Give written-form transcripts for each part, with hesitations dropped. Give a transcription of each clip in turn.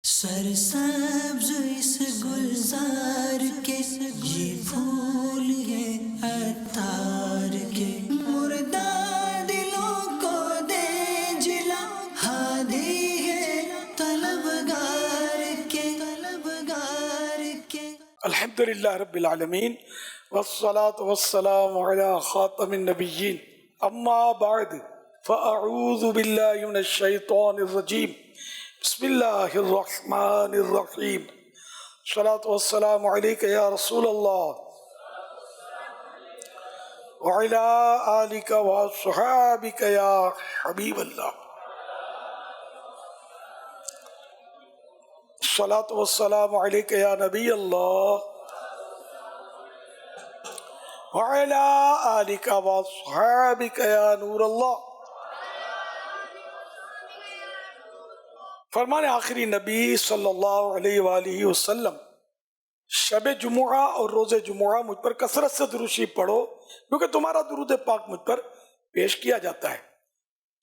سرسبز اس گلزار کے یہ پھول یہ عطار کے، مردہ دلوں کو دے جلا، ہادی ہے طلبگار کے، طلبگار کے۔ الحمدللہ رب العالمین والصلاة والسلام علی خاتم النبیین، اما بعد فاعوذ باللہ من الشیطان الرجیم، بسم اللہ الرحمن الرحیم۔ الصلاة والسلام علیک یا رسول اللہ وعلی آلک وصحابک یا حبیب اللہ۔ الصلاة والسلام علیک یا نبی اللہ وعلی آلک وصحابک یا نور اللہ۔ فرمان آخری نبی صلی اللہ علیہ وآلہ وسلم، شب جمعہ اور روز جمعہ مجھ پر کثرت سے درود شریف پڑھو کیونکہ تمہارا درود پاک مجھ پر پیش کیا جاتا ہے۔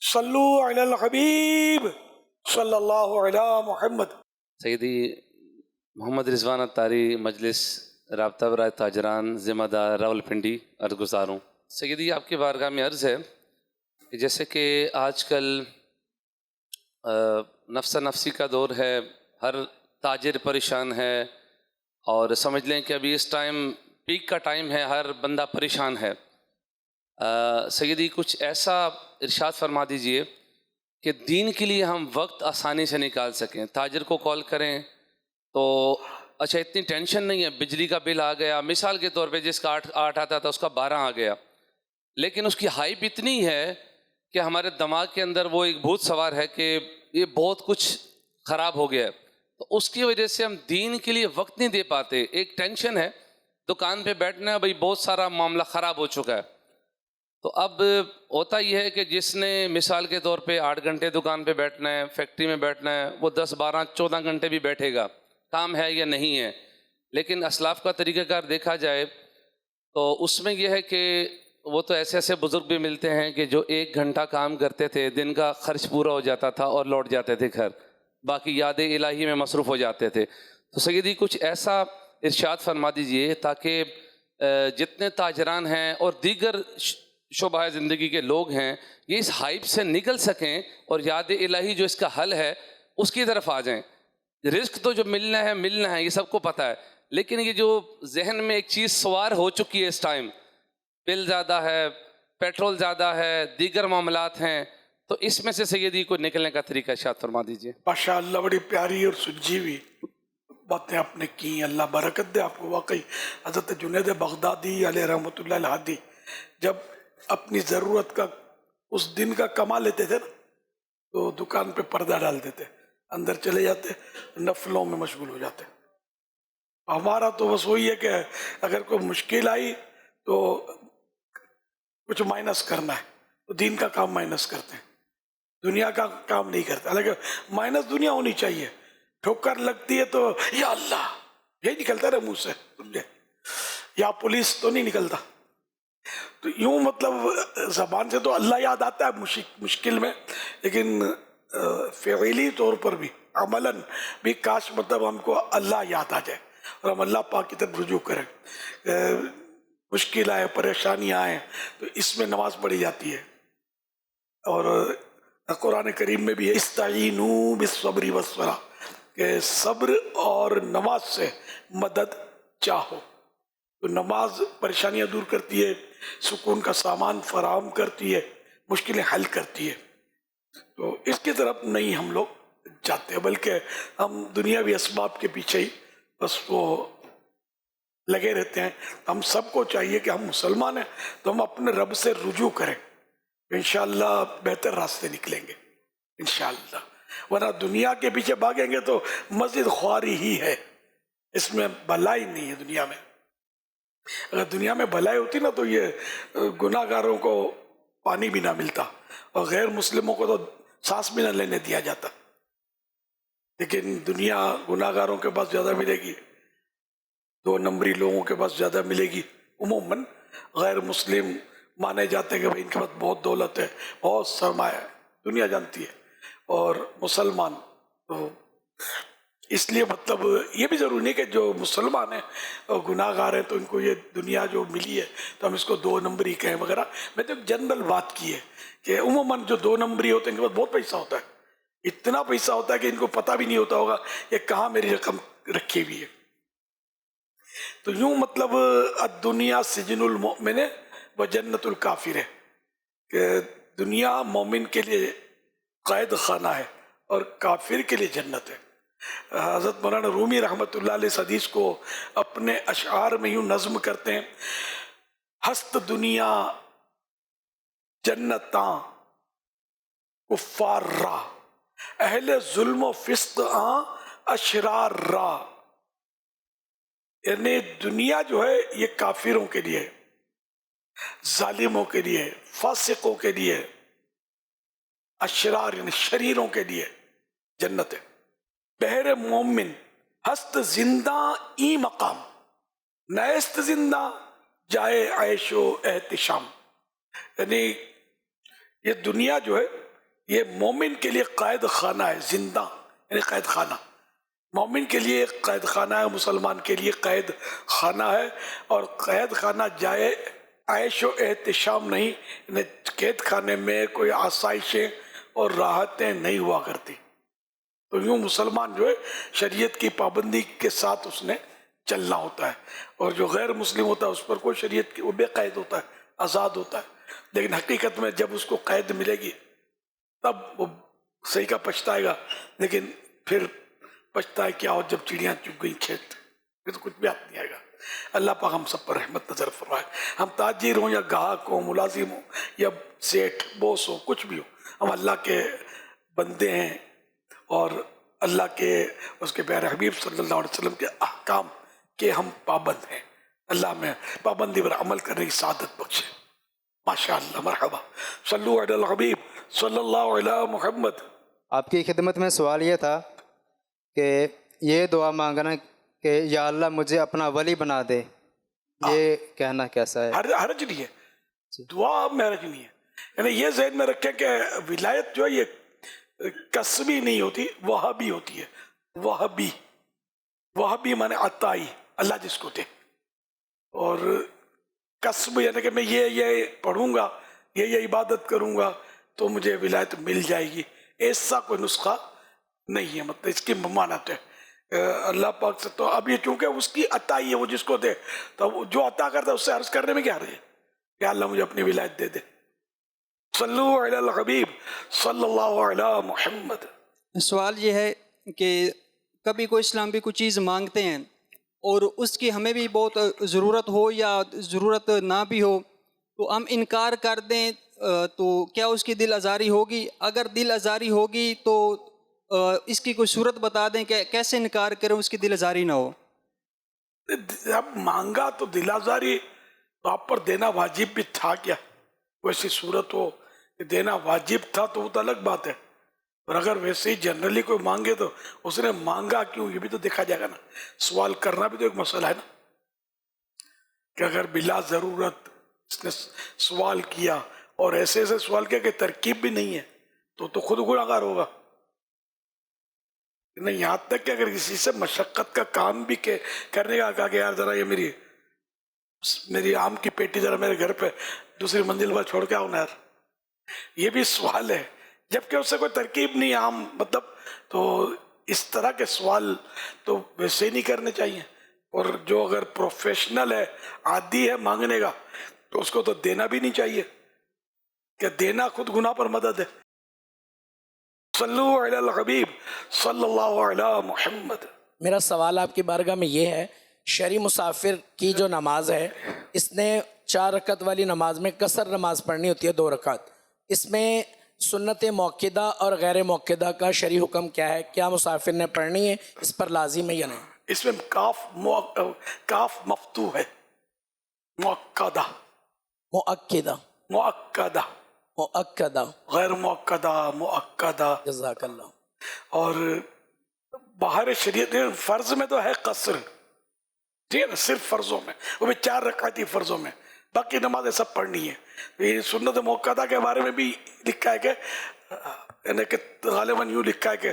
صلو علی الحبیب صلی اللہ علی محمد۔ سیدی محمد رضوان اتاری، مجلس رابطہ برائے تاجران، ذمہ دار راولپنڈی، عرض گزار ہوں۔ سیدی آپ کی بارگاہ میں عرض ہے کہ جیسے کہ آج کل نفس نفسی کا دور ہے، ہر تاجر پریشان ہے، اور سمجھ لیں کہ ابھی اس ٹائم پیک کا ٹائم ہے، ہر بندہ پریشان ہے۔ سیدی کچھ ایسا ارشاد فرما دیجئے کہ دین کے لیے ہم وقت آسانی سے نکال سکیں۔ تاجر کو کال کریں تو اچھا اتنی ٹینشن نہیں ہے، بجلی کا بل آ گیا، مثال کے طور پہ جس کا 8 آتا تھا اس کا 12 آ گیا، لیکن اس کی ہائپ اتنی ہے کہ ہمارے دماغ کے اندر وہ ایک بھوت سوار ہے کہ یہ بہت کچھ خراب ہو گیا ہے، تو اس کی وجہ سے ہم دین کے لیے وقت نہیں دے پاتے۔ ایک ٹینشن ہے، دکان پہ بیٹھنا ہے، بھائی بہت سارا معاملہ خراب ہو چکا ہے، تو اب ہوتا یہ ہے کہ جس نے مثال کے طور پہ 8 گھنٹے دکان پہ بیٹھنا ہے، فیکٹری میں بیٹھنا ہے، وہ 10 12 14 گھنٹے بھی بیٹھے گا، کام ہے یا نہیں ہے۔ لیکن اسلاف کا طریقہ کار دیکھا جائے تو اس میں یہ ہے کہ وہ تو ایسے ایسے بزرگ بھی ملتے ہیں کہ جو 1 گھنٹہ کام کرتے تھے، دن کا خرچ پورا ہو جاتا تھا اور لوٹ جاتے تھے گھر، باقی یاد الہی میں مصروف ہو جاتے تھے۔ تو سیدی کچھ ایسا ارشاد فرما دیجئے تاکہ جتنے تاجران ہیں اور دیگر شعبہ زندگی کے لوگ ہیں یہ اس ہائپ سے نکل سکیں اور یاد الہی جو اس کا حل ہے اس کی طرف آ جائیں۔ رزق تو جو ملنا ہے یہ سب کو پتہ ہے، لیکن یہ جو ذہن میں ایک چیز سوار ہو چکی ہے اس ٹائم، بل زیادہ ہے، پیٹرول زیادہ ہے، دیگر معاملات ہیں، تو اس میں سے سیدی کو نکلنے کا طریقہ ارشاد فرما دیجئے۔ ماشاء اللہ، بڑی پیاری اور سلجھی ہوئی باتیں آپ نے کی، اللہ برکت دے آپ کو۔ واقعی حضرت جنید بغدادی علیہ رحمۃ اللہ الہادی جب اپنی ضرورت کا اس دن کا کما لیتے تھے نا تو دکان پہ پردہ ڈال دیتے، اندر چلے جاتے، نفلوں میں مشغول ہو جاتے۔ ہمارا تو بس وہی ہے کہ اگر کوئی مشکل آئی تو کچھ مائنس کرنا ہے تو دین کا کام مائنس کرتے ہیں، دنیا کا کام نہیں کرتے۔ حالانکہ مائنس دنیا ہونی چاہیے، ٹھوکر لگتی ہے تو یا اللہ یہی نکلتا رہے منہ سے، سمجھے، یا پولیس تو نہیں نکلتا۔ تو یوں مطلب زبان سے تو اللہ یاد آتا ہے مشکل میں، لیکن فعلی طور پر بھی عملاً بھی کاش مطلب ہم کو اللہ یاد آ جائے اور ہم اللہ پاک کی طرف رجوع کریں۔ مشکل آئے، پریشانی آئے تو اس میں نماز پڑھی جاتی ہے، اور قرآن کریم میں بھی ہے استعینوا بالصبر والصلاۃ، کہ صبر اور نماز سے مدد چاہو۔ تو نماز پریشانیاں دور کرتی ہے، سکون کا سامان فراہم کرتی ہے، مشکلیں حل کرتی ہے۔ تو اس کی طرف نہیں ہم لوگ جاتے، بلکہ ہم دنیاوی اسباب کے پیچھے ہی بس وہ لگے رہتے ہیں۔ ہم سب کو چاہیے کہ ہم مسلمان ہیں تو ہم اپنے رب سے رجوع کریں، انشاءاللہ بہتر راستے نکلیں گے انشاءاللہ۔ ورنہ دنیا کے پیچھے بھاگیں گے تو مسجد خواری ہی ہے، اس میں بھلائی نہیں ہے دنیا میں۔ اگر دنیا میں بھلائی ہوتی نا تو یہ گناہ گاروں کو پانی بھی نہ ملتا اور غیر مسلموں کو تو سانس بھی نہ لینے دیا جاتا۔ لیکن دنیا گناہ گاروں کے پاس زیادہ ملے گی، 2 نمبری لوگوں کے پاس زیادہ ملے گی۔ عموماً غیر مسلم مانے جاتے ہیں کہ بھائی ان کے پاس بہت دولت ہے، بہت سرمایہ ہے، دنیا جانتی ہے، اور مسلمان تو اس لیے مطلب یہ بھی ضروری نہیں کہ جو مسلمان ہیں اور گناہ گار ہیں تو ان کو یہ دنیا جو ملی ہے تو ہم اس کو 2 نمبری کہیں وغیرہ. میں تو ایک جنرل بات کی ہے کہ عموماً جو 2 نمبری ہوتے ہیں ان کے پاس بہت پیسہ ہوتا ہے, اتنا پیسہ ہوتا ہے کہ ان کو پتہ بھی نہیں ہوتا ہوگا یہ کہاں میری رقم رکھی ہوئی ہے. تو یوں مطلب الدنیا سجن المؤمن و جنت الکافر ہے کہ دنیا مومن کے لیے قید خانہ ہے اور کافر کے لیے جنت ہے. حضرت مولانا رومی رحمۃ اللہ علیہ اس حدیث کو اپنے اشعار میں یوں نظم کرتے ہیں, ہست دنیا جنتاں کفار را, اہل ظلم و فسق آں اشرار را. یعنی دنیا جو ہے یہ کافروں کے لیے, ظالموں کے لیے, فاسقوں کے لیے, اشرار یعنی شریروں کے لیے جنت ہے. بہر مومن ہست زندہ ای مقام, نیست زندہ جائے عیش و احتشام. یعنی یہ دنیا جو ہے یہ مومن کے لیے قید خانہ ہے, زندہ یعنی قید خانہ, مومن کے لیے قید خانہ ہے, مسلمان کے لیے قید خانہ ہے. اور قید خانہ جائے عیش و احتشام نہیں, یعنی قید خانے میں کوئی آسائشیں اور راحتیں نہیں ہوا کرتی. تو یوں مسلمان جو ہے شریعت کی پابندی کے ساتھ اس نے چلنا ہوتا ہے, اور جو غیر مسلم ہوتا ہے اس پر کوئی شریعت کی, وہ بے قید ہوتا ہے, آزاد ہوتا ہے. لیکن حقیقت میں جب اس کو قید ملے گی تب وہ صحیح کا پچھتائے گا, لیکن پھر پچھتائے کیا ہو جب چڑیاں چگ گئی کھیت, پھر تو کچھ بھی یاد نہیں آئے گا. اللہ پاک ہم سب پر رحمت نظر فرمائے. ہم تاجر ہوں یا گاہک ہوں, ملازم ہوں یا سیٹھ بوس ہو, کچھ بھی ہو, ہم اللہ کے بندے ہیں اور اللہ کے اس کے پیارے حبیب صلی اللہ علیہ وسلم کے احکام کے ہم پابند ہیں. اللہ میں پابندی پر عمل کرنے کی سعادت بخشے. ماشاء اللہ, مرحبا. صلو علی الحبیب صلی اللہ علیہ محمد. آپ کی خدمت میں سوال یہ تھا کہ یہ دعا مانگنا کہ یا اللہ مجھے اپنا ولی بنا دے, یہ کہنا کیسا ہے؟ حرج نہیں ہے, دعا میں حرج نہیں ہے. یعنی یہ ذہن میں رکھیں کہ ولایت جو ہے یہ کسبی نہیں ہوتی, وہابی ہوتی ہے. وہابی, وہابی مانے عطائی, اللہ جس کو دے. اور کسب یعنی کہ میں یہ پڑھوں گا, یہ عبادت کروں گا تو مجھے ولایت مل جائے گی, ایسا کوئی نسخہ نہیں ہے. مطلب اس کی ممانعت ہے اللہ پاک سے. تو اب یہ چونکہ اس کی عطائی ہے, وہ جس کو دے, تو جو عطا کرتا ہے اس سے عرض کرنے میں کیا رہے کہ اللہ مجھے اپنی ولایت دے دے. صلو علی الحبیب صلی اللہ علی محمد. سوال یہ ہے کہ کبھی کوئی اسلام بھی کوئی چیز مانگتے ہیں اور اس کی ہمیں بھی بہت ضرورت ہو یا ضرورت نہ بھی ہو, تو ہم انکار کر دیں تو کیا اس کی دل آزاری ہوگی؟ اگر دل آزاری ہوگی تو اس کی کوئی صورت بتا دیں کہ کیسے انکار کریں اس کی دل آزاری نہ ہو. اب مانگا تو دل آزاری تو آپ پر دینا واجب بھی تھا کیا؟ ویسی صورت ہو کہ دینا واجب تھا تو وہ تو الگ بات ہے, اور اگر ویسے ہی جنرلی کوئی مانگے تو اس نے مانگا کیوں, یہ بھی تو دیکھا جائے گا نا. سوال کرنا بھی تو ایک مسئلہ ہے نا, کہ اگر بلا ضرورت اس نے سوال کیا اور ایسے ایسے سوال کیا کہ ترکیب بھی نہیں ہے تو خود گناہگار ہوگا. نہیں, یہاں تک کہ اگر کسی سے مشقت کا کام بھی کرنے کا کہا کہ یار ذرا یہ میری آم کی پیٹی ذرا میرے گھر پہ دوسری منزل پر چھوڑ کے آؤ نا یار, یہ بھی سوال ہے, جبکہ اس سے کوئی ترکیب نہیں عام مطلب. تو اس طرح کے سوال تو ویسے ہی نہیں کرنے چاہیے. اور جو اگر پروفیشنل ہے, عادی ہے مانگنے کا, تو اس کو تو دینا بھی نہیں چاہیے, کہ دینا خود گناہ پر مدد ہے. صلو علی الحبیب صلی اللہ علی محمد. میرا سوال آپ کی بارگاہ میں یہ ہے, شہری مسافر کی جو نماز ہے, اس نے 4 رکعت والی نماز میں قصر نماز پڑھنی ہوتی ہے 2 رکعت, اس میں سنت موقدہ اور غیر موقدہ کا شرعی حکم کیا ہے؟ کیا مسافر نے پڑھنی ہے؟ اس پر لازم ہے یا نہیں؟ اس میں کاف مفتوح ہے, مؤکدہ, مؤکدہ, مؤکدہ, مؤکدہ, غیر مؤکدہ, مؤکدہ. جزاک اللہ. اور باہر شریعت فرض میں تو ہے قصر, ٹھیک ہے نا, صرف فرضوں میں, وہ بھی 4 رکعتی فرضوں میں, باقی نمازیں سب پڑھنی ہے. یہ سنت موقعہ کے بارے میں بھی لکھا ہے کہ یعنی کہ غالباً یوں لکھا ہے کہ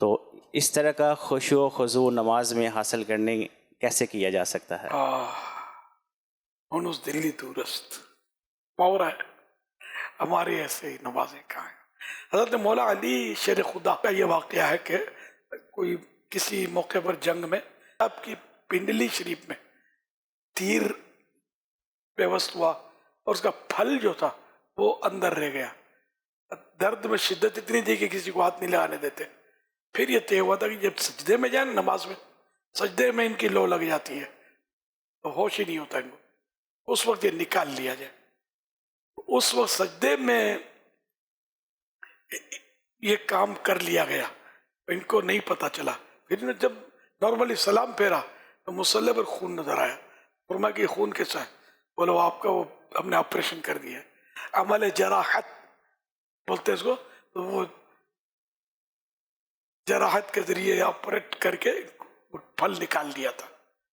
تو اس طرح کا خشوع و خضوع نماز میں حاصل کرنے کیسے کیا جا سکتا ہے؟ انس دلی درست پورا ہے ہمارے ایسے ہی نمازیں کہاں ہیں. حضرت مولا علی شیر خدا کا یہ واقعہ ہے کہ کوئی کسی موقع پر جنگ میں آپ کی پنڈلی شریف میں تیر پیوست ہوا اور اس کا پھل جو تھا وہ اندر رہ گیا. درد میں شدت اتنی تھی کہ کسی کو ہاتھ نہیں لگانے دیتے. پھر یہ طے ہوا تھا کہ جب سجدے میں جائیں نماز میں، سجدے میں ان کی لو لگ جاتی ہے تو ہوش ہی نہیں ہوتا ان کو، اس وقت یہ نکال لیا جائے. اس وقت سجدے میں یہ کام کر لیا گیا، ان کو نہیں پتا چلا. پھر جب نارملی سلام پھیرا تو مصلی پر خون نظر آیا. فرمایا کہ خون کیسا ہے؟ بولو آپ کا وہ ہم نے آپریشن کر دیا ہے. عمل جراحت بولتے اس کو، تو وہ جراحت کے ذریعے آپریٹ کر کے پھل نکال دیا تھا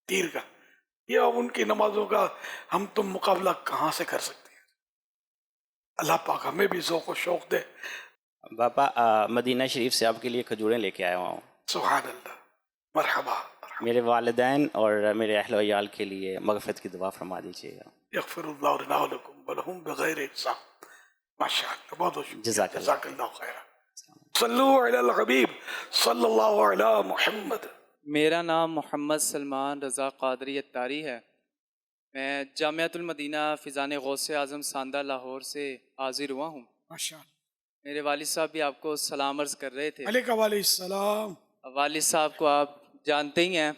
تیر کا. یہ اب ان کی نمازوں کا ہم تم مقابلہ کہاں سے کر سکتے ہیں؟ اللہ پاک ہمیں بھی ذوق و شوق دے. باپا مدینہ شریف سے آپ کے لیے کھجوریں لے کے آیا ہوا ہوں. سبحان اللہ، مرحبا. میرے والدین اور میرے اہل و عیال کے لیے مغفرت کی دعا فرما دیجیے گا. یغفر اللہ لنا ولکم ولہم بغیر حساب. ماشاء اللہ، بہت بہت شکریہ. جزاک اللہ. جزاک اللہ خیر. صلو علی الحبیب صلی اللہ علی محمد. میرا نام محمد سلمان رضا قادری اتاری ہے. میں جامعۃ المدینہ فیضان غوث اعظم ساندہ لاہور سے حاضر ہوا ہوں. ماشاء اللہ. میرے والد صاحب بھی آپ کو سلام عرض کر رہے تھے. علیکم وعلیکم السلام. والد صاحب کو آپ جانتے ہی ہیں،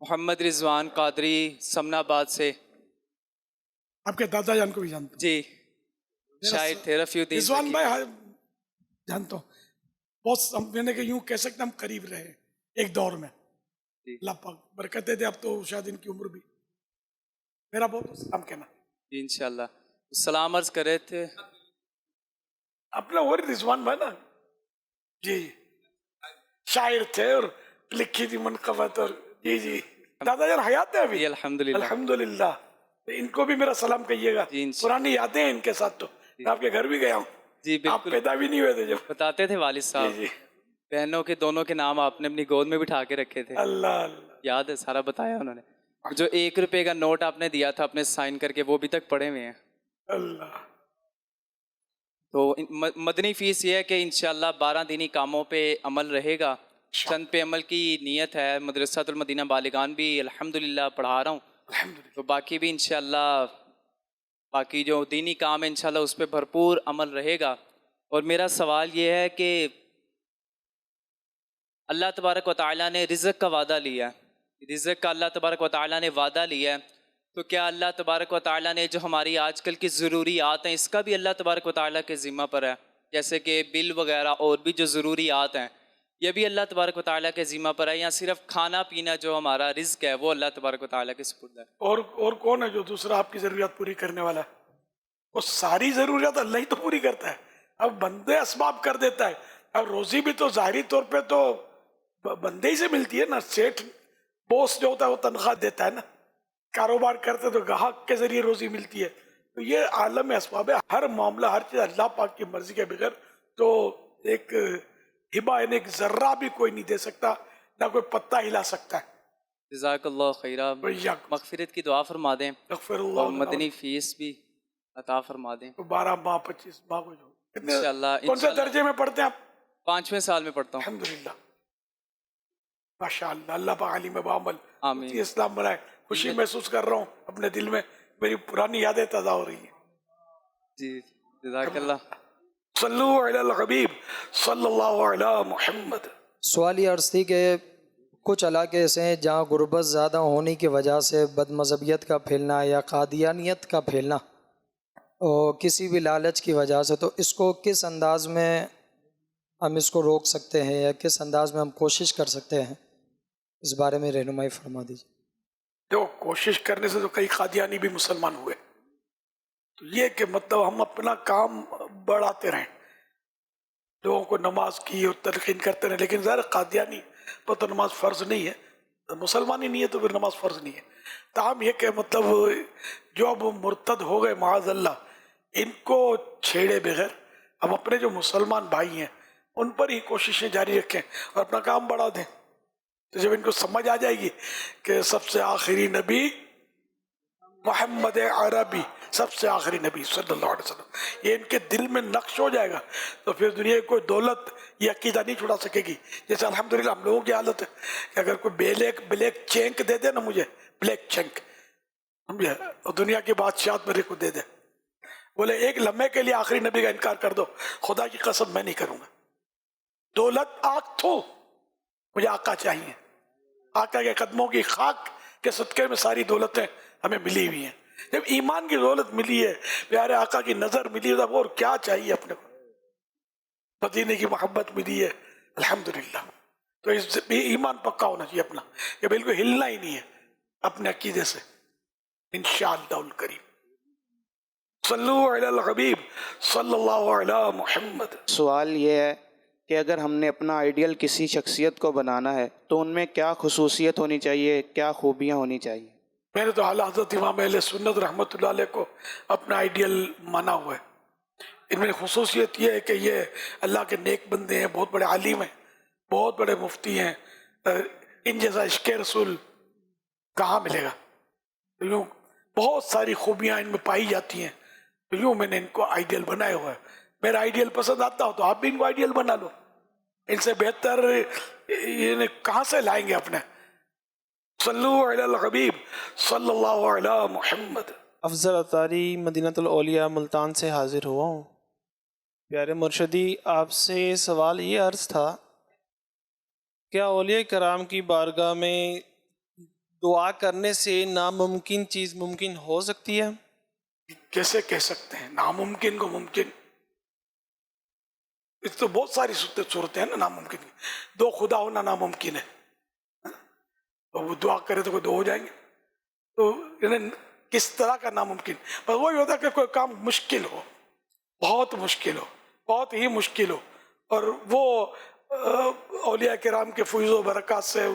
محمد رضوان قادری سمن آباد سے. آپ کے دادا جان کو بھی جانتا ہوں. جی شاعر تھے رفیع الدین رضوان زکی. بھائی جانتا ہوں بہت، میں نے کہ یوں کہہ سکتے ہم قریب رہے ایک دور میں. اللہ پاک برکتیں دے. اب تو شاید ان کی عمر بھی. میرا بہت سلام کہنا. جی انشاءاللہ سلام عرض کر رہے تھے. اپنا اور رضوان بھائی نا جی شاعر تھے اور لکھی تھی منقبت. اور جی جی دادا جان حیات ہے ابھی؟ جی الحمدللہ. الحمدللہ. ان کو بھی میرا سلام کہیے گا. پرانی یادیں ہیں ان کے ساتھ. تو میں آپ کے گھر بھی گیا ہوں. جی آپ بالکل پیدا بھی نہیں ہوئے تھے جب. بتاتے تھے والد صاحب. جی بہنوں کے دونوں کے نام آپ نے اپنی گود میں بٹھا کے رکھے تھے. اللہ اللہ. یاد ہے سارا بتایا انہوں نے. جو 1 روپے کا نوٹ آپ نے دیا تھا اپنے سائن کر کے، وہ بھی تک پڑے ہوئے ہیں. اللہ. تو مدنی فیس یہ ہے کہ انشاءاللہ 12 دینی کاموں پہ عمل رہے گا. چند پہ عمل کی نیت ہے. مدرسۃ المدینہ بالغان بھی الحمدللہ پڑھا رہا ہوں. تو باقی بھی انشاءاللہ باقی جو دینی کام ہے انشاءاللہ اس پہ بھرپور عمل رہے گا. اور میرا سوال یہ ہے کہ اللہ تبارک و تعالیٰ نے رزق کا وعدہ لیا ہے، رزق کا اللہ تبارک و تعالیٰ نے وعدہ لیا ہے. تو کیا اللہ تبارک و تعالیٰ نے جو ہماری آج کل کی ضروریات ہیں اس کا بھی اللہ تبارک و تعالیٰ کے ذمہ پر ہے؟ جیسے کہ بل وغیرہ اور بھی جو ضروریات ہیں یہ بھی اللہ تبارک و تعالیٰ کے ذمہ پر ہے، یا صرف کھانا پینا جو ہمارا رزق ہے وہ اللہ تبارک و تعالیٰ کے سپرد ہے؟ اور کون ہے جو دوسرا آپ کی ضروریات پوری کرنے والا ہے؟ وہ ساری ضروریات اللہ ہی تو پوری کرتا ہے. اب بندے اسباب کر دیتا ہے. اب روزی بھی تو ظاہری طور پہ تو بندے ہی سے ملتی ہے نا. سیٹھ بوس جو ہوتا ہے وہ تنخواہ دیتا ہے نا. کاروبار کرتے تو گاہک کے ذریعے روزی ملتی ہے. تو یہ عالم اسباب ہے. ہر معاملہ ہر چیز اللہ پاک کی مرضی کے بغیر تو ایک ہبہ یعنی ایک ذرہ بھی کوئی نہیں دے سکتا، نہ کوئی پتہ ہلا سکتا ہے. جزاک اللہ خیرہ. مغفرت کی دعا فرما دیں اور مدنی فیس بھی عطا فرما دیں. 12 ماہ 25 ماہ کو جو انشاءاللہ. کون سے درجے میں پڑھتے ہیں آپ؟ 5ویں سال میں پڑھتا ہوں. الحمدللہ. ماشاء اللہ. اللہ پاک عالم بعمل آمین. اسلام بنائے. خوشی محسوس کر رہا ہوں اپنے دل میں. میری پرانی یادیں تازہ ہو رہی ہیں. جی جزاک اللہ. صلو علی الحبیب صلی اللہ علی محمد. سوال یہ عرض تھی کہ کچھ علاقے ایسے ہیں جہاں غربت زیادہ ہونے کی وجہ سے بد مذہبیت کا پھیلنا یا قادیانیت کا پھیلنا اور کسی بھی لالچ کی وجہ سے، تو اس کو کس انداز میں ہم اس کو روک سکتے ہیں یا کس انداز میں ہم کوشش کر سکتے ہیں، اس بارے میں رہنمائی فرما دیجیے. جو کوشش کرنے سے تو کئی قادیانی بھی مسلمان ہوئے. تو یہ کہ مطلب ہم اپنا کام بڑھاتے رہیں، لوگوں کو نماز کی اور تلقین کرتے رہیں. لیکن ظاہر قادیانی پر تو نماز فرض نہیں ہے، مسلمان ہی نہیں ہے تو پھر نماز فرض نہیں ہے. تاہم یہ کہ مطلب جو اب مرتد ہو گئے معاذ اللہ، ان کو چھیڑے بغیر ہم اپنے جو مسلمان بھائی ہیں ان پر ہی کوششیں جاری رکھیں اور اپنا کام بڑھا دیں. تو جب ان کو سمجھ آ جائے گی کہ سب سے آخری نبی محمد عربی، سب سے آخری نبی صلی اللہ علیہ وسلم، یہ ان کے دل میں نقش ہو جائے گا، تو پھر دنیا کی کوئی دولت یہ عقیدہ نہیں چھڑا سکے گی. جیسے الحمدللہ ہم لوگوں کی حالت ہے کہ اگر کوئی بلیک چینک دے دے نا مجھے، بلیک چینک سمجھے، اور دنیا کی بادشاہت میرے کو دے دے، بولے ایک لمحے کے لیے آخری نبی کا انکار کر دو، خدا کی قسم میں نہیں کروں گا. دولت آنکھ تھو، مجھے آقا چاہیے. آقا کے قدموں کی خاک کے صدقے میں ساری دولتیں ہمیں ملی ہوئی ہیں. جب ایمان کی دولت ملی ہے، پیارے آقا کی نظر ملی ہے، اور کیا چاہیے اپنے کو؟ مدینے کی محبت ملی ہے الحمدللہ. تو اس ایمان پکا ہونا چاہیے اپنا، کہ بالکل ہلنا ہی نہیں ہے اپنے عقیدے سے انشاءاللہ الکریم. صلو علی الحبیب صلی اللہ علی محمد. سوال یہ ہے کہ اگر ہم نے اپنا آئیڈیل کسی شخصیت کو بنانا ہے تو ان میں کیا خصوصیت ہونی چاہیے، کیا خوبیاں ہونی چاہیے؟ میں نے تو اعلیٰ حضرت امام اہل سنت رحمۃ اللہ علیہ کو اپنا آئیڈیل مانا ہوا ہے. ان میں خصوصیت یہ ہے کہ یہ اللہ کے نیک بندے ہیں، بہت بڑے عالم ہیں، بہت بڑے مفتی ہیں. ان جیسا عشق رسول کہاں ملے گا؟ یوں بہت ساری خوبیاں ان میں پائی جاتی ہیں. یوں میں نے ان کو آئیڈیل بنایا ہوا ہے. میرا آئیڈیل پسند آتا ہو تو آپ بھی ان کو آئیڈیل بنا لو. ان سے بہتر یہ کہاں سے لائیں گے اپنے؟ صلو علی الحبیب صلی اللہ علی محمد. افضل اطاری مدینہ الاولیاء ملتان سے حاضر ہوا ہوں. پیارے مرشدی، آپ سے سوال یہ عرض تھا، کیا اولیاء کرام کی بارگاہ میں دعا کرنے سے ناممکن چیز ممکن ہو سکتی ہے؟ کیسے کہہ سکتے ہیں ناممکن کو ممکن؟ اس تو بہت ساری صورتیں ہیں نا ناممکن کی. دو خدا ہونا ناممکن ہے، تو وہ دعا کرے تو کوئی دو ہو جائیں گے. تو انہیں کس طرح کا ناممکن؟ پر وہی ہوتا ہے کہ کوئی کام مشکل ہو، بہت مشکل ہو، بہت ہی مشکل ہو، اور وہ اولیاء کرام کے فیض و برکات سے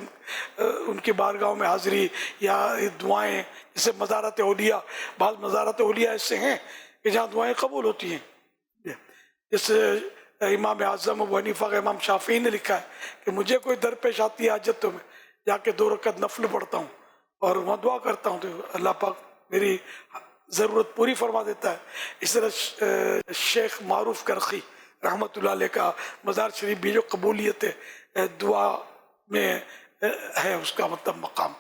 ان کی بارگاہوں میں حاضری یا دعائیں، جیسے مزارات اولیاء، بعض مزارات اولیاء ایسے ہیں کہ جہاں دعائیں قبول ہوتی ہیں. جیسے امام اعظم ابو حنیفہ کا امام شافعی نے لکھا ہے کہ مجھے کوئی درپیش آتی ہے حاجت تو میں جا کے 2 رکعت نفل پڑھتا ہوں اور وہاں دعا کرتا ہوں تو اللہ پاک میری ضرورت پوری فرما دیتا ہے. اس طرح شیخ معروف کرخی رحمۃ اللہ علیہ کا مزار شریف بھی جو قبولیت دعا میں ہے اس کا مطلب مقام.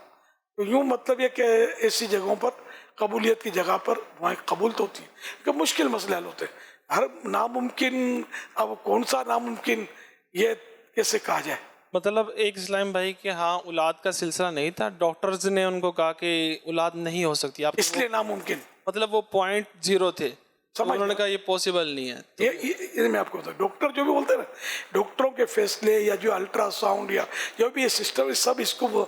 تو یوں مطلب یہ کہ ایسی جگہوں پر قبولیت کی جگہ پر وہاں قبول تو ہوتی ہے، کہ مشکل مسئلے حل ہوتے ہیں. ہر ناممکن، اب کون سا ناممکن یہ کیسے کہا جائے؟ مطلب ایک اسلام بھائی کہ ہاں اولاد کا سلسلہ نہیں تھا، ڈاکٹرز نے ان کو کہا کہ اولاد نہیں ہو سکتی، آپ اس لیے ناممکن، مطلب وہ 0.0 تھے، انہوں نے کہا یہ پوسیبل نہیں ہے. یہ میں آپ کو بتاؤں، ڈاکٹر جو بھی بولتے ہیں نا، ڈاکٹروں کے فیصلے یا جو الٹرا ساؤنڈ یا جو بھی یہ سسٹم، سب اس کو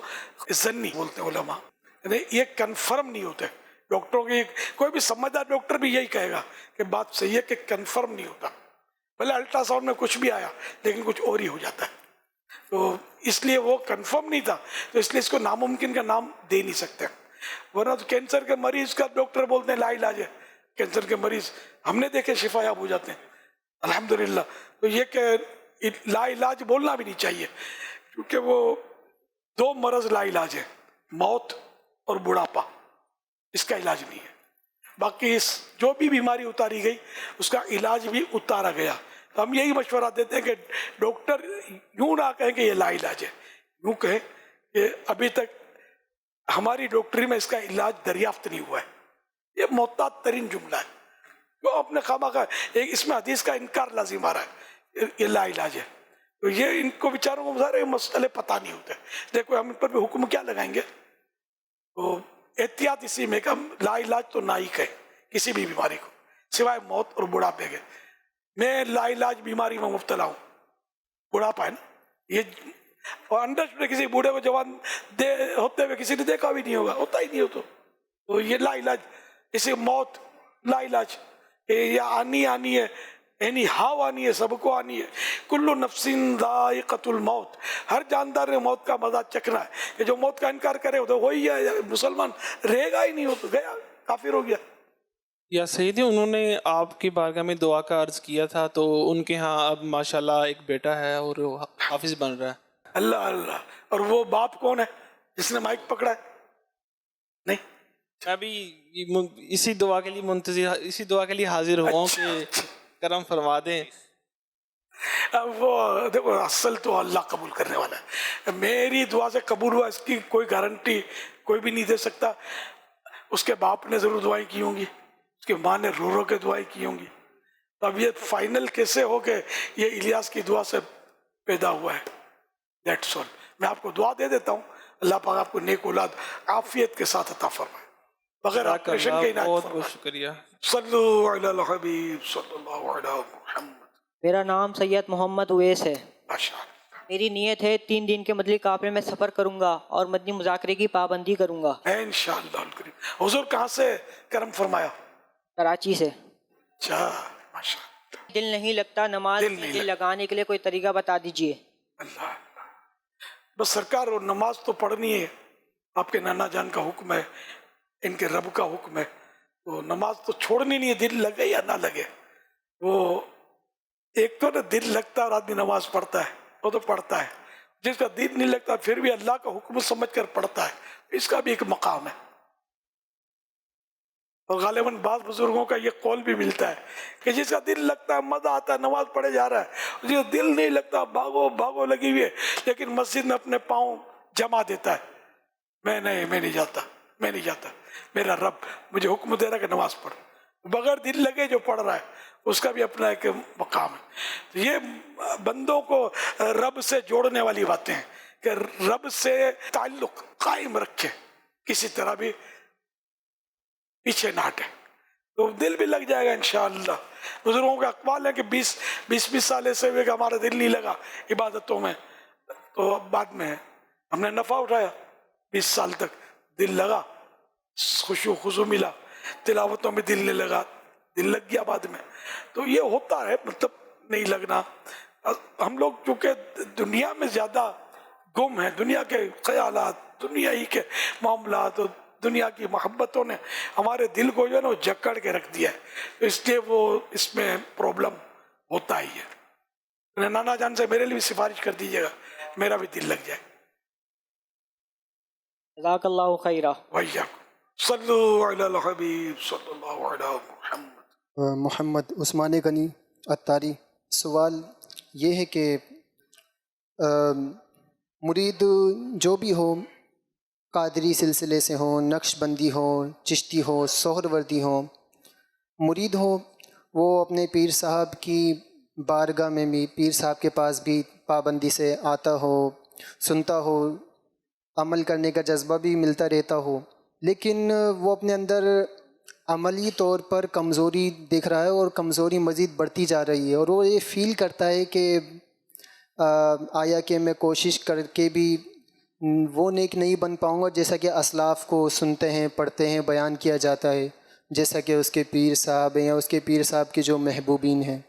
ضنی بولتے ہیں علماء، یعنی یہ کنفرم نہیں ہوتے. ڈاکٹروں کی کوئی بھی سمجھدار ڈاکٹر بھی یہی کہے گا کہ بات صحیح ہے کہ کنفرم نہیں ہوتا. بھلے الٹرا ساؤنڈ میں کچھ بھی آیا لیکن کچھ اور ہی ہو جاتا ہے. تو اس لیے وہ کنفرم نہیں تھا، تو اس لیے اس کو ناممکن کا نام دے نہیں سکتے. ورنہ تو کینسر کے مریض کا ڈاکٹر بولتے ہیں لا علاج ہے، کینسر کے مریض ہم نے دیکھے شفا یاب ہو جاتے ہیں الحمدللہ. تو یہ کہ لا علاج بولنا بھی نہیں چاہیے، کیونکہ وہ 2 مرض لا علاج ہے، موت اور بڑھاپا، اس کا علاج نہیں ہے. باقی جو بھی بیماری اتاری گئی اس کا علاج بھی اتارا گیا. تو ہم یہی مشورہ دیتے ہیں کہ ڈاکٹر یوں نہ کہیں کہ یہ لا علاج ہے، یوں کہیں کہ ابھی تک ہماری ڈاکٹری میں اس کا علاج دریافت نہیں ہوا ہے. یہ محتاط ترین جملہ ہے، جو اپنے خامہ کا ایک اس میں حدیث کا انکار لازم آ رہا ہے، یہ لا علاج ہے. تو یہ ان کو بیچاروں کو سارے مسئلے پتہ نہیں ہوتے. دیکھو ہم ان پر بھی حکم کیا لگائیں گے؟ تو احتیاط اسی میں کہ ہم لا علاج تو نہ ہی کہیں کسی بھی بیماری کو سوائے موت اور بڑھاپے کے. میں لا علاج بیماری میں مبتلا ہوں، بڑھاپا ہے نا یہ، اور انڈر کسی بوڑھے کو جوان ہوتے ہوئے کسی نے دیکھا بھی نہیں ہوگا، ہوتا ہی نہیں ہو. تو یہ لا علاج، اسے موت لا علاج، یہ آنی ہے، یعنی ہاو آنی ہے، سب کو آنی ہے. کل نفس ذائقۃ الموت، ہر جاندار نے موت کا مزہ چکھنا ہے. کہ جو موت کا انکار کرے تو وہی ہے مسلمان، رہے گا ہی نہیں، ہو تو گیا، کافر ہو گیا. یا سیدی انہوں نے آپ کی بارگاہ میں دعا کا عرض کیا تھا، تو ان کے ہاں اب ماشاءاللہ ایک بیٹا ہے اور وہ حافظ بن رہا ہے. اللہ اللہ. اور وہ باپ کون ہے جس نے مائک پکڑا ہے؟ نہیں، میں بھی اسی دعا کے لیے منتظر، اسی دعا کے لیے حاضر ہوا ہوں کہ کرم فرما دیں. اب وہ دیکھو اصل تو اللہ قبول کرنے والا ہے. میری دعا سے قبول ہوا اس کی کوئی گارنٹی کوئی بھی نہیں دے سکتا. اس کے باپ نے ضرور دعائیں کی ہوں گی، اس کی ماں نے رو رو کے دعائیں کی ہوں گی. تو اب یہ فائنل کیسے ہو کہ یہ الیاس کی دعا سے پیدا ہوا ہے. That's all. میں آپ کو دعا دے دیتا ہوں، اللہ پاک آپ کو نیک اولاد عافیت کے ساتھ عطا فرمائے، بغیر آپریشن کے عنایت بہت فرمائے. بہت شکریہ. صلو علی الحبیب صلی اللہ علیہ محمد. میرا نام سید محمد اویس ہے. ماشاء اللہ. میری نیت ہے 3 دن کے مدنی قافلے میں سفر کروں گا اور مدنی مذاکرے کی پابندی کروں گا انشاءاللہ الکریم. حضور کہاں سے کرم فرمایا؟ کراچی سے. اچھا ماشاء اللہ. دل نہیں لگتا نماز میں دل لگانے کے لیے کوئی طریقہ بتا دیجئے. اللہ بس سرکار، اور نماز تو پڑھنی ہے، آپ کے نانا جان کا حکم ہے، ان کے رب کا حکم ہے، تو نماز تو چھوڑنی نہیں ہے، دل لگے یا نہ لگے. وہ ایک تو نا دل لگتا ہے اور آدمی نماز پڑھتا ہے، وہ تو پڑھتا ہے. جس کا دل نہیں لگتا پھر بھی اللہ کا حکم سمجھ کر پڑھتا ہے، اس کا بھی ایک مقام ہے. اور غالباً بعض بزرگوں کا یہ قول بھی ملتا ہے کہ جس کا دل لگتا ہے مزہ آتا ہے، نماز پڑھے جا رہا ہے. جس کا دل نہیں لگتا بھاگو بھاگو لگی ہوئی ہے، لیکن مسجد میں اپنے پاؤں جما دیتا ہے. میں نہیں جاتا، میرا رب مجھے حکم دے رہا ہے کہ نماز پڑھ. بغیر دل لگے جو پڑھ رہا ہے اس کا بھی اپنا ایک مقام ہے. یہ بندوں کو رب سے جوڑنے والی باتیں ہیں کہ رب سے تعلق قائم رکھے، کسی طرح بھی پیچھے نہ ہٹے، تو دل بھی لگ جائے گا انشاءاللہ. بزرگوں کا اقوال ہے کہ 20 سال ایسے ہوئے کہ ہمارا دل نہیں لگا عبادتوں میں، تو بعد میں ہم نے نفع اٹھایا. 20 سال تک دل لگا، خشوع خضوع ملا، تلاوتوں میں دل نہیں لگا، دل لگ گیا بعد میں. تو یہ ہوتا ہے، مطلب نہیں لگنا. ہم لوگ چونکہ دنیا میں زیادہ گم ہیں، دنیا کے خیالات، دنیا ہی کے معاملات اور دنیا کی محبتوں نے ہمارے دل کو جو ہے نا وہ جکڑ کے رکھ دیا ہے، اس لیے وہ اس میں پرابلم ہوتا ہی ہے. نانا جان سے میرے لیے بھی سفارش کر دیجیے گا، میرا بھی دل لگ جائے. جزاک اللہ خیرہ. ویاکم. صلو علی الحبیب صلی اللہ علیہ محمد. محمد عثمان غنی عطاری. سوال یہ ہے کہ مرید جو بھی ہو، قادری سلسلے سے ہوں، نقش بندی ہوں، چشتی ہو، سہروردی ہوں، مرید ہو، وہ اپنے پیر صاحب کی بارگاہ میں بھی، پیر صاحب کے پاس بھی پابندی سے آتا ہو، سنتا ہو، عمل کرنے کا جذبہ بھی ملتا رہتا ہو، لیکن وہ اپنے اندر عملی طور پر کمزوری دیکھ رہا ہے اور کمزوری مزید بڑھتی جا رہی ہے، اور وہ یہ فیل کرتا ہے کہ آیا کہ میں کوشش کر کے بھی وہ نیک نہیں بن پاؤں گا جیسا کہ اسلاف کو سنتے ہیں، پڑھتے ہیں، بیان کیا جاتا ہے، جیسا کہ اس کے پیر صاحب ہیں یا اس کے پیر صاحب کے جو محبوبین ہیں.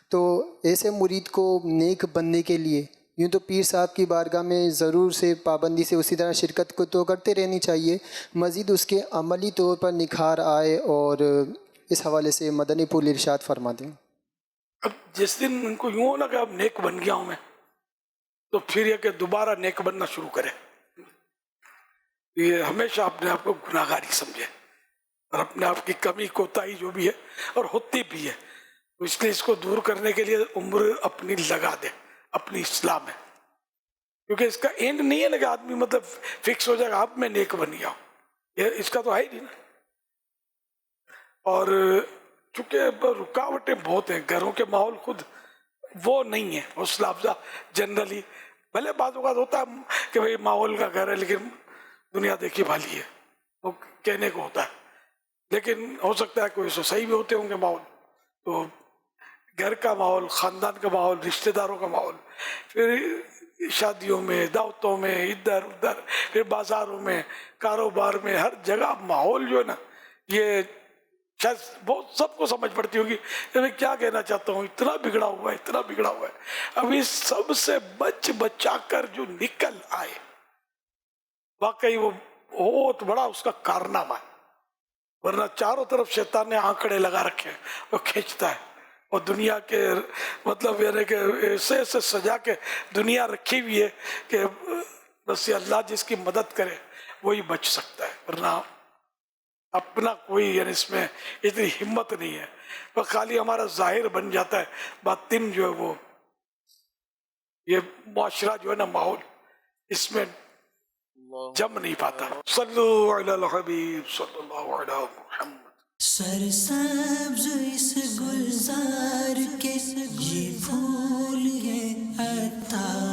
تو ایسے مرید کو نیک بننے کے لیے یوں تو پیر صاحب کی بارگاہ میں ضرور سے پابندی سے اسی طرح شرکت کو تو کرتے رہنی چاہیے، مزید اس کے عملی طور پر نکھار آئے، اور اس حوالے سے مدنی پھول ارشاد فرما دیں. اب جس دن ان کو یوں ہونا کہ اب نیک بن گیا ہوں میں، تو پھر یہ کہ دوبارہ نیک بننا شروع کرے. یہ ہمیشہ اپنے آپ کو گناہ گاری سمجھے اور اپنے آپ کی کمی کوتاہی جو بھی ہے اور ہوتی بھی ہے، اس لیے اس کو دور کرنے کے لیے عمر اپنی لگا دے اپنی اصلاح میں، کیونکہ اس کا اینڈ نہیں ہے نا کہ آدمی مطلب فکس ہو جائے گا اب میں نیک بن گیا ہوں، یہ اس کا تو ہے ہی نہیں نا. اور چونکہ رکاوٹیں بہت ہیں، گھروں کے ماحول خود وہ نہیں ہے حوصلہ افزا جنرلی. بھلے بعض اوقات ہوتا ہے کہ بھئی ماحول کا گھر ہے لیکن دنیا دیکھی بھالی ہے، وہ کہنے کو ہوتا ہے، لیکن ہو سکتا ہے کوئی صحیح بھی ہوتے ہوں گے ماحول. تو گھر کا ماحول، خاندان کا ماحول، رشتہ داروں کا ماحول، پھر شادیوں میں، دعوتوں میں، ادھر ادھر، پھر بازاروں میں، کاروبار میں، ہر جگہ ماحول جو ہے نا، یہ شاید بہت سب کو سمجھ پڑتی ہوگی میں کیا کہنا چاہتا ہوں، اتنا بگڑا ہوا ہے، اتنا بگڑا ہوا ہے. اب اس سب سے بچا کر جو نکل آئے، واقعی وہ بہت بڑا اس کا کارنامہ ہے. ورنہ چاروں طرف شیطان نے آنکڑے لگا رکھے ہیں، وہ کھینچتا ہے. اور دنیا کے مطلب یعنی کہ ایسے ایسے سجا کے دنیا رکھی ہوئی ہے کہ بس یہ اللہ جس کی مدد کرے وہی بچ سکتا ہے، ورنہ اپنا کوئی یعنی اس میں اتنی ہمت نہیں ہے. وہ خالی ہمارا ظاہر بن جاتا ہے، باطن جو ہے وہ یہ معاشرہ جو ہے نا ماحول اس میں جم نہیں پاتا. صلو علی الحبیب صلی اللہ علیہ محمد. سرسبز اس گلزار کے یہ پھول ہے عطار